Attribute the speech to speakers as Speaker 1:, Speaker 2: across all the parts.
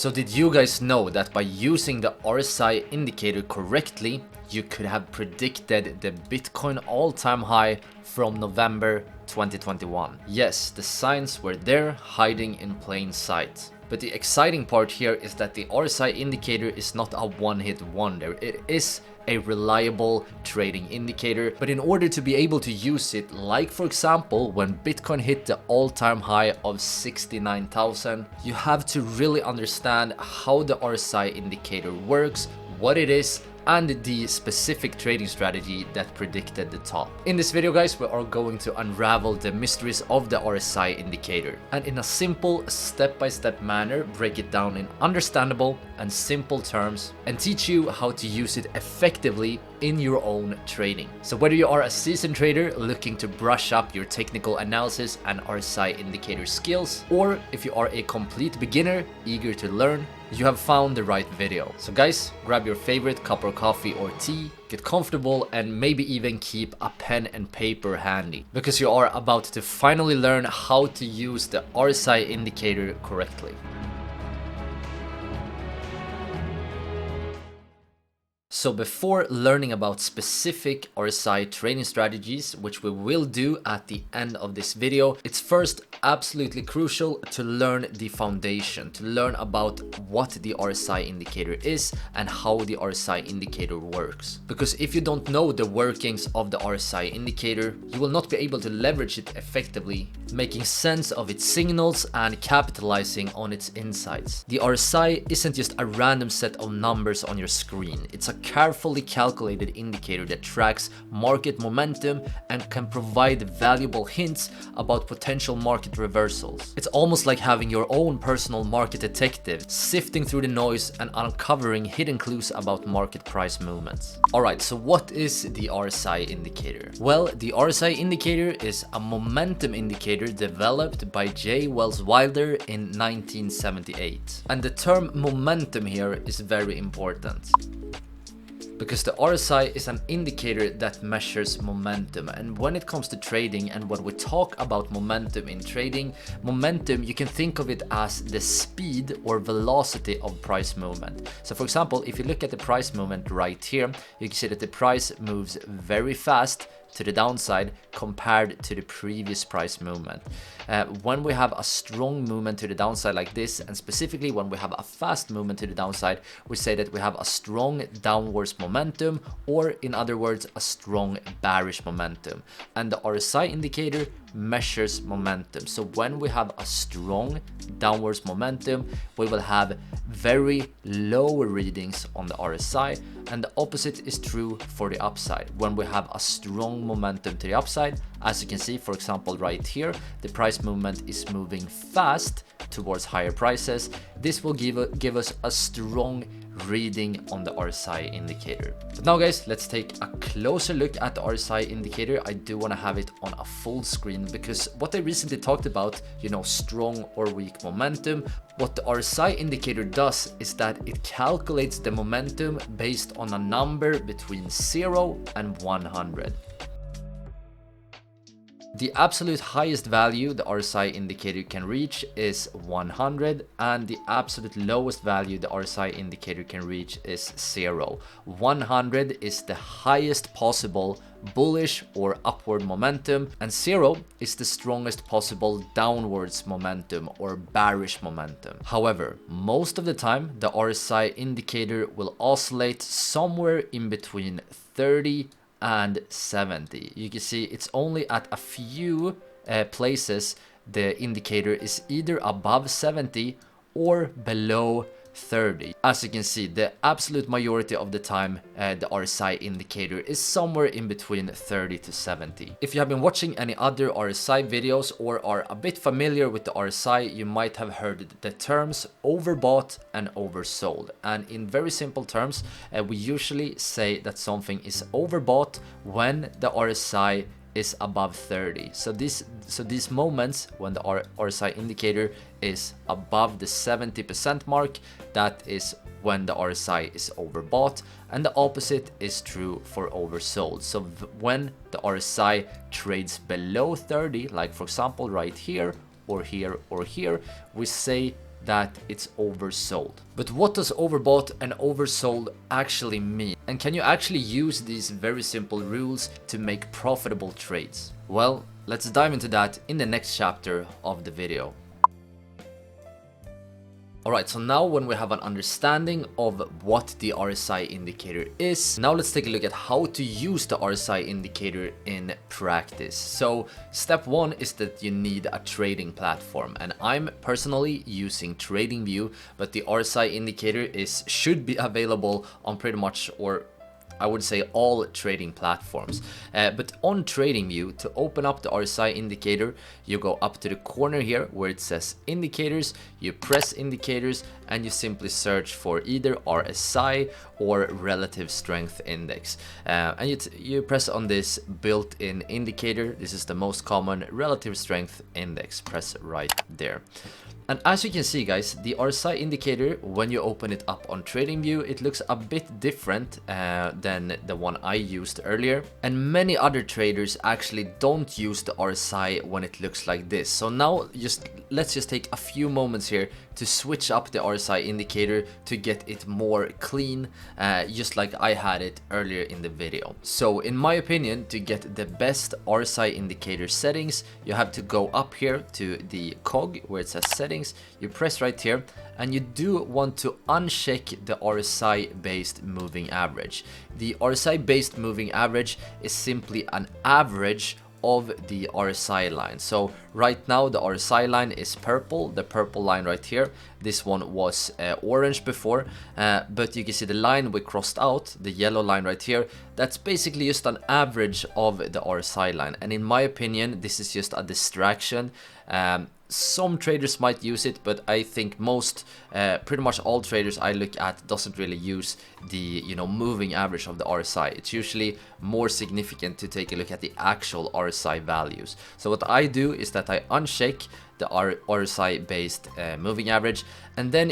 Speaker 1: So did you guys know that by using the RSI indicator correctly, you could have predicted the Bitcoin all-time high from November 2021? Yes, the signs were there, hiding in plain sight. But the exciting part here is that the RSI indicator is not a one-hit wonder. It is a reliable trading indicator, but in order to be able to use it, like for example when Bitcoin hit the all-time high of 69,000, you have to really understand how the RSI indicator works, what it is, and the specific trading strategy that predicted the top. In this video guys, we are going to unravel the mysteries of the RSI indicator and in a simple step-by-step manner break it down in understandable and simple terms and teach you how to use it effectively in your own trading. So whether you are a seasoned trader looking to brush up your technical analysis and RSI indicator skills, or if you are a complete beginner eager to learn, you have found the right video. So guys, grab your favorite cup of coffee or tea, get comfortable, and maybe even keep a pen and paper handy, because you are about to finally learn how to use the RSI indicator correctly. So before learning about specific RSI trading strategies, which we will do at the end of this video, it's first absolutely crucial to learn the foundation, to learn about what the RSI indicator is and how the RSI indicator works. Because if you don't know the workings of the RSI indicator, you will not be able to leverage it effectively, making sense of its signals and capitalizing on its insights. The RSI isn't just a random set of numbers on your screen. It's a carefully calculated indicator that tracks market momentum and can provide valuable hints about potential market reversals. It's almost like having your own personal market detective, sifting through the noise and uncovering hidden clues about market price movements. Alright, so what is the RSI indicator? Well, the RSI indicator is a momentum indicator developed by J. Wells Wilder in 1978. And the term momentum here is very important, because the RSI is an indicator that measures momentum. And when it comes to trading and when we talk about momentum in trading, momentum, you can think of it as the speed or velocity of price movement. So for example, if you look at the price movement right here, you can see that the price moves very fast to the downside compared to the previous price movement. When we have a strong movement to the downside like this, and specifically when we have a fast movement to the downside, we say that we have a strong downwards momentum, or in other words, a strong bearish momentum. And the RSI indicator measures momentum. So when we have a strong downwards momentum, we will have very low readings on the RSI, and the opposite is true for the upside. When we have a strong momentum to the upside, as you can see, for example, right here, the price movement is moving fast towards higher prices. This will give us a strong reading on the RSI indicator. But now guys, let's take a closer look at the RSI indicator. I do want to have it on a full screen because what I recently talked about, strong or weak momentum, what the RSI indicator does is that it calculates the momentum based on a number between 0 and 100. The absolute highest value the RSI indicator can reach is 100, and the absolute lowest value the RSI indicator can reach is 0. 100 is the highest possible bullish or upward momentum, and 0 is the strongest possible downwards momentum or bearish momentum. However, most of the time the RSI indicator will oscillate somewhere in between 30 and 70. You can see it's only at a few places the indicator is either above 70 or below 30. As you can see, the absolute majority of the time the RSI indicator is somewhere in between 30 to 70. If you have been watching any other RSI videos or are a bit familiar with the RSI, you might have heard the terms overbought and oversold. And in very simple terms, we usually say that something is overbought when the RSI is above 30. So these moments when the RSI indicator is above the 70% mark, that is when the RSI is overbought, and the opposite is true for oversold. So when the RSI trades below 30, like for example right here or here or here, we say that it's oversold. But what does overbought and oversold actually mean? And can you actually use these very simple rules to make profitable trades? Well, let's dive into that in the next chapter of the video. Alright, so now when we have an understanding of what the RSI indicator is, now let's take a look at how to use the RSI indicator in practice. So step one is that you need a trading platform, and I'm personally using TradingView, but the RSI indicator should be available on pretty much, or I would say, all trading platforms. But on TradingView, to open up the RSI indicator, you go up to the corner here where it says indicators, you press indicators, and you simply search for either RSI or relative strength index. And you press on this built-in indicator. This is the most common relative strength index. Press right there. And as you can see, guys, the RSI indicator, when you open it up on TradingView, it looks a bit different than the one I used earlier. And many other traders actually don't use the RSI when it looks like this. So now let's just take a few moments here to switch up the RSI indicator to get it more clean, just like I had it earlier in the video. So in my opinion, to get the best RSI indicator settings, you have to go up here to the cog where it says settings. You press right here, and you do want to uncheck the RSI based moving average. The RSI based moving average is simply an average of the RSI line. So right now the RSI line is purple, the purple line right here. This one was orange before, but you can see the line we crossed out, the yellow line right here, that's basically just an average of the RSI line. And in my opinion, this is just a distraction. Some traders might use it, but I think pretty much all traders I look at doesn't really use the moving average of the RSI. It's usually more significant to take a look at the actual RSI values. So what I do is that I uncheck the RSI based moving average, and then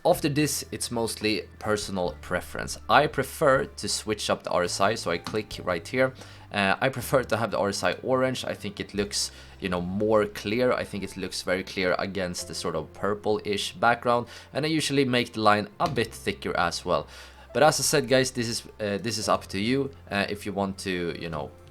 Speaker 1: after this, it's mostly personal preference. I prefer to switch up the RSI, so I click right here. I prefer to have the RSI orange. I think it looks, more clear. I think it looks very clear against the sort of purple-ish background, and I usually make the line a bit thicker as well. But as I said, guys, this is up to you. If you want to,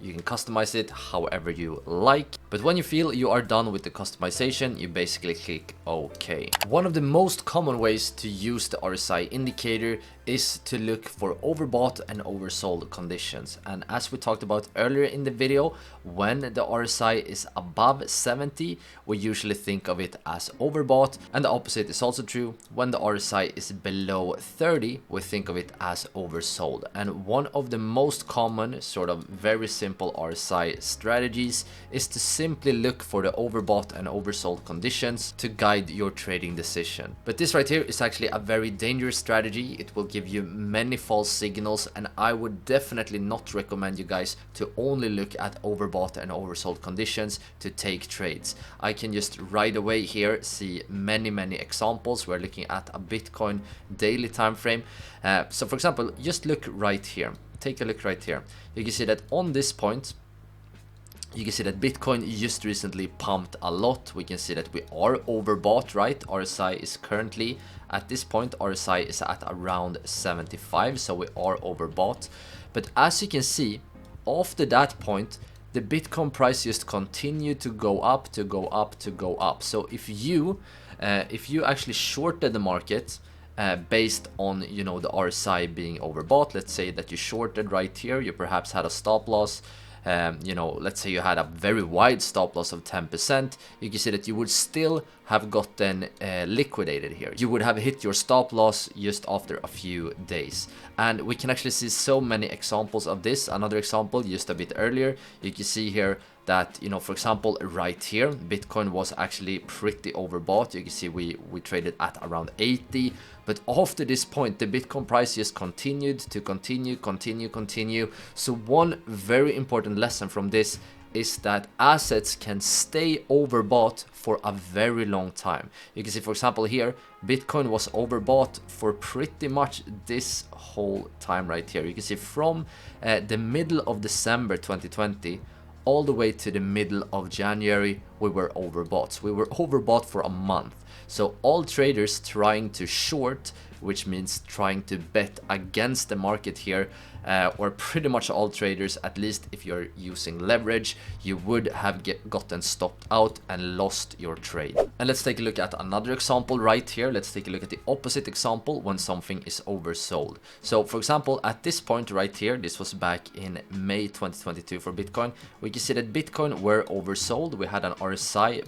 Speaker 1: you can customize it however you like. But when you feel you are done with the customization, you basically click OK. One of the most common ways to use the RSI indicator is to look for overbought and oversold conditions. And as we talked about earlier in the video, when the RSI is above 70, we usually think of it as overbought. And the opposite is also true. When the RSI is below 30, we think of it as oversold. And one of the most common sort of very simple RSI strategies is to simply look for the overbought and oversold conditions to guide your trading decision. But this right here is actually a very dangerous strategy. It will give you many false signals, and I would definitely not recommend you guys to only look at overbought and oversold conditions to take trades. I can just right away here see many examples. We're looking at a Bitcoin daily time frame. So for example, just look right here. Take a look right here. You can see that on this point, you can see that Bitcoin just recently pumped a lot. We can see that we are overbought, right? RSI is currently at this point, RSI is at around 75, so we are overbought. But as you can see, after that point, the Bitcoin price just continued to go up, to go up, to go up. So if you actually shorted the market based on the RSI being overbought, let's say that you shorted right here, you perhaps had a stop loss. Let's say you had a very wide stop loss of 10%, you can see that you would still have gotten liquidated here. You would have hit your stop loss just after a few days. And we can actually see so many examples of this. Another example just a bit earlier, you can see here that, for example, right here, Bitcoin was actually pretty overbought. You can see we traded at around 80. But after this point, the Bitcoin price just continued to continue. So one very important lesson from this is that assets can stay overbought for a very long time. You can see, for example, here, Bitcoin was overbought for pretty much this whole time right here. You can see from the middle of December 2020 all the way to the middle of January, we were overbought. We were overbought for a month. So all traders trying to short, which means trying to bet against the market here, or pretty much all traders, at least if you're using leverage, you would have gotten stopped out and lost your trade. And let's take a look at another example right here. Let's take a look at the opposite example when something is oversold. So for example, at this point right here, this was back in May 2022 for Bitcoin, we can see that Bitcoin were oversold. We had an RSI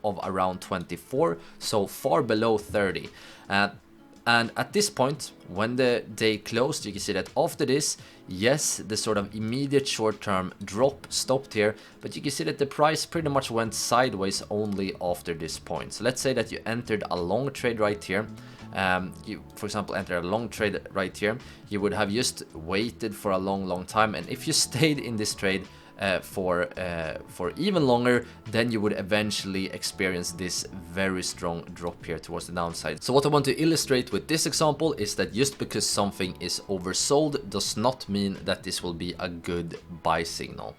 Speaker 1: of around 24, so far below 30. And at this point, when the day closed, you can see that after this, yes, the sort of immediate short-term drop stopped here, but you can see that the price pretty much went sideways only after this point. So let's say that you entered a long trade right here. You, for example, enter a long trade right here. You would have just waited for a long time, and if you stayed in this trade for even longer, then you would eventually experience this very strong drop here towards the downside. So what I want to illustrate with this example is that just because something is oversold does not mean that this will be a good buy signal.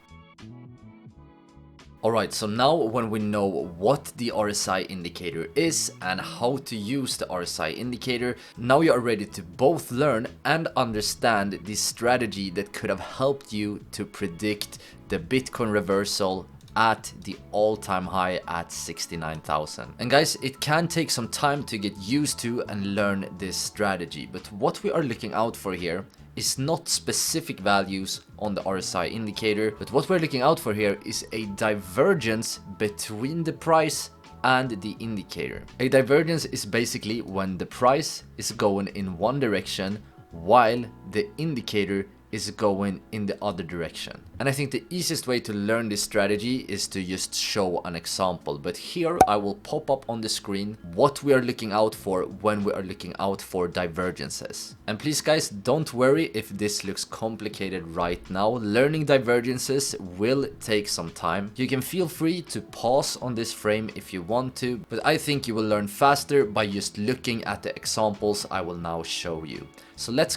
Speaker 1: Alright, so now when we know what the RSI indicator is and how to use the RSI indicator, now you are ready to both learn and understand the strategy that could have helped you to predict the Bitcoin reversal at the all-time high at 69,000. And guys, it can take some time to get used to and learn this strategy, but what we are looking out for here is not specific values on the RSI indicator, but what we're looking out for here is a divergence between the price and the indicator. A divergence is basically when the price is going in one direction while the indicator is going in the other direction. And I think the easiest way to learn this strategy is to just show an example, but here I will pop up on the screen what we are looking out for when we are looking out for divergences. And please guys, don't worry if this looks complicated right now. Learning divergences will take some time. You can feel free to pause on this frame if you want to, but I think you will learn faster by just looking at the examples I will now show you. So let's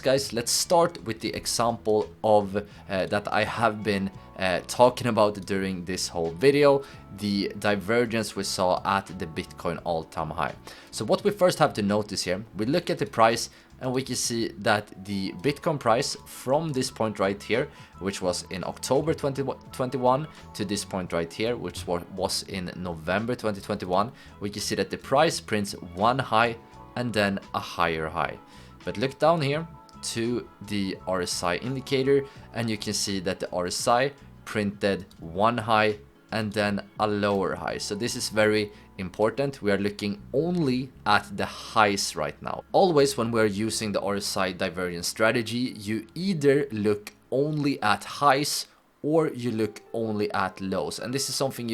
Speaker 1: start with the example of that I have been talking about during this whole video, the divergence we saw at the Bitcoin all-time high. So what we first have to notice here, we look at the price and we can see that the Bitcoin price from this point right here, which was in October 2021 to this point right here, which was in November 2021, we can see that the price prints one high and then a higher high. But look down here to the RSI indicator and you can see that the RSI printed one high and then a lower high. So this is very important. We are looking only at the highs right now. Always when we're using the RSI divergence strategy, you either look only at highs or you look only at lows, and this is something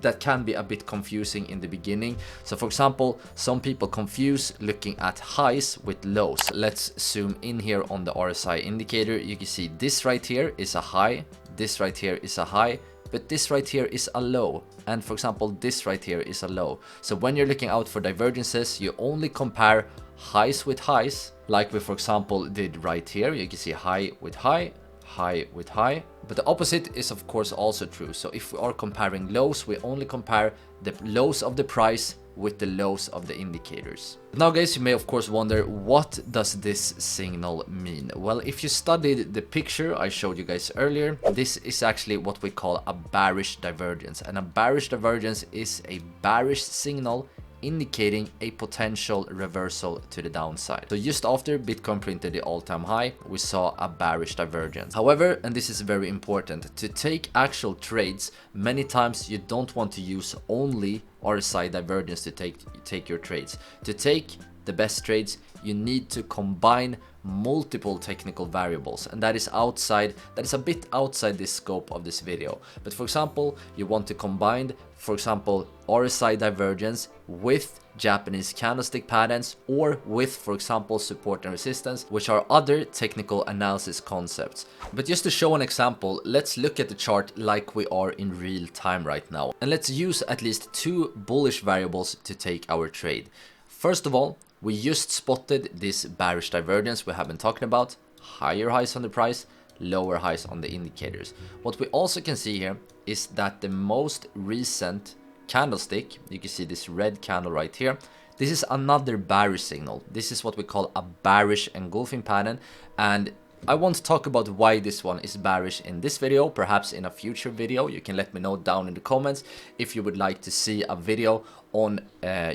Speaker 1: that can be a bit confusing in the beginning. So for example, some people confuse looking at highs with lows. Let's zoom in here on the RSI indicator. You can see this right here is a high, this right here is a high, but this right here is a low, and for example this right here is a low. So when you're looking out for divergences, you only compare highs with highs, like we for example did right here. You can see high with high, high with high, but the opposite is of course also true. So if we are comparing lows, we only compare the lows of the price with the lows of the indicators. Now guys, you may of course wonder, what does this signal mean? Well, if you studied the picture I showed you guys earlier, this is actually what we call a bearish divergence, and a bearish divergence is a bearish signal indicating a potential reversal to the downside. So just after Bitcoin printed the all-time high, we saw a bearish divergence. However, and this is very important, to take actual trades, many times you don't want to use only RSI divergence to take your trades. To take the best trades, you need to combine multiple technical variables, and that is a bit outside the scope of this video. But for example, you want to combine, for example, RSI divergence with Japanese candlestick patterns, or with, for example, support and resistance, which are other technical analysis concepts. But just to show an example, let's look at the chart like we are in real time right now, and let's use at least two bullish variables to take our trade. First of all, we just spotted this bearish divergence we have been talking about, higher highs on the price, lower highs on the indicators. What we also can see here is that the most recent candlestick, you can see this red candle right here, this is another bearish signal. This is what we call a bearish engulfing pattern, and I want to talk about why this one is bearish in this video. Perhaps in a future video you can let me know down in the comments if you would like to see a video on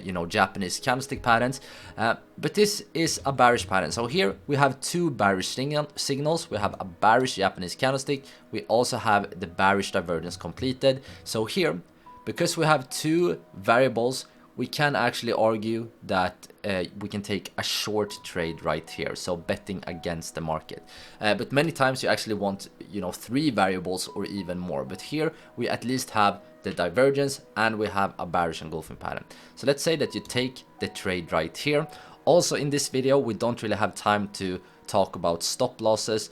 Speaker 1: you know, Japanese candlestick patterns, but this is a bearish pattern. So here we have two bearish signals. We have a bearish Japanese candlestick, we also have the bearish divergence completed. So here, because we have two variables, we can actually argue that we can take a short trade right here, so betting against the market. But many times you actually want, you know, three variables or even more. But here we at least have the divergence and we have a bearish engulfing pattern. So let's say that you take the trade right here. Also in this video we don't really have time to talk about stop losses.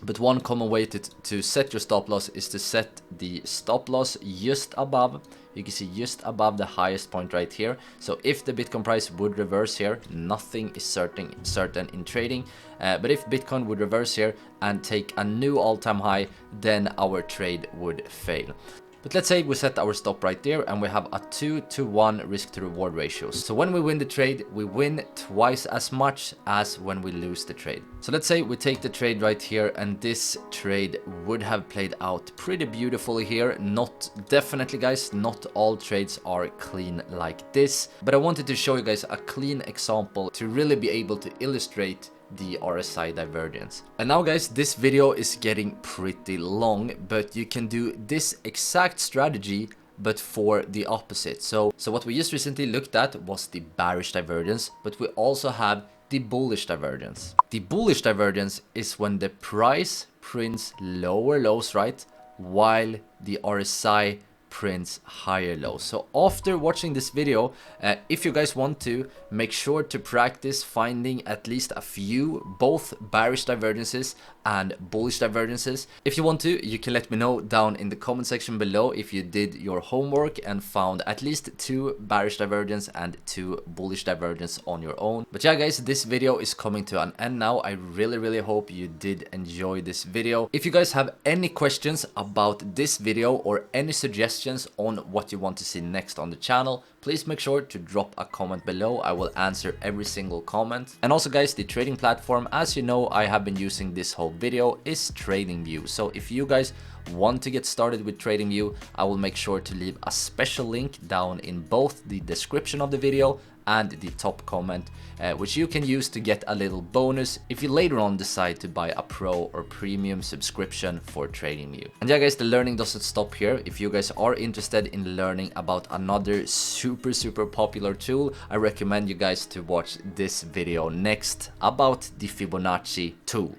Speaker 1: But one common way to set your stop loss is to set the stop loss just above, you can see just above the highest point right here. So if the Bitcoin price would reverse here, nothing is certain in trading, but if Bitcoin would reverse here and take a new all-time high, then our trade would fail. But let's say we set our stop right there and we have a 2-to-1 risk to reward ratio. So when we win the trade, we win twice as much as when we lose the trade. So let's say we take the trade right here, and this trade would have played out pretty beautifully here. Definitely guys, not all trades are clean like this, but I wanted to show you guys a clean example to really be able to illustrate the RSI divergence. And now guys, this video is getting pretty long, but you can do this exact strategy but for the opposite. So what we just recently looked at was the bearish divergence, but we also have the bullish divergence. The bullish divergence is when the price prints lower lows, right, while the RSI prints higher lows. So after watching this video, if you guys want to, make sure to practice finding at least a few both bearish divergences and bullish divergences. If you want to, you can let me know down in the comment section below if you did your homework and found at least two bearish divergence and two bullish divergence on your own. But yeah guys, this video is coming to an end now. I really hope you did enjoy this video. If you guys have any questions about this video or any suggestions on what you want to see next on the channel, please make sure to drop a comment below. I will answer every single comment. And also guys, the trading platform, as you know, I have been using this whole video, is TradingView. So if you guys want to get started with TradingView, I will make sure to leave a special link down in both the description of the video and the top comment, which you can use to get a little bonus if you later on decide to buy a pro or premium subscription for TradingView. And yeah guys, the learning doesn't stop here. If you guys are interested in learning about another super popular tool, I recommend you guys to watch this video next about the Fibonacci tool.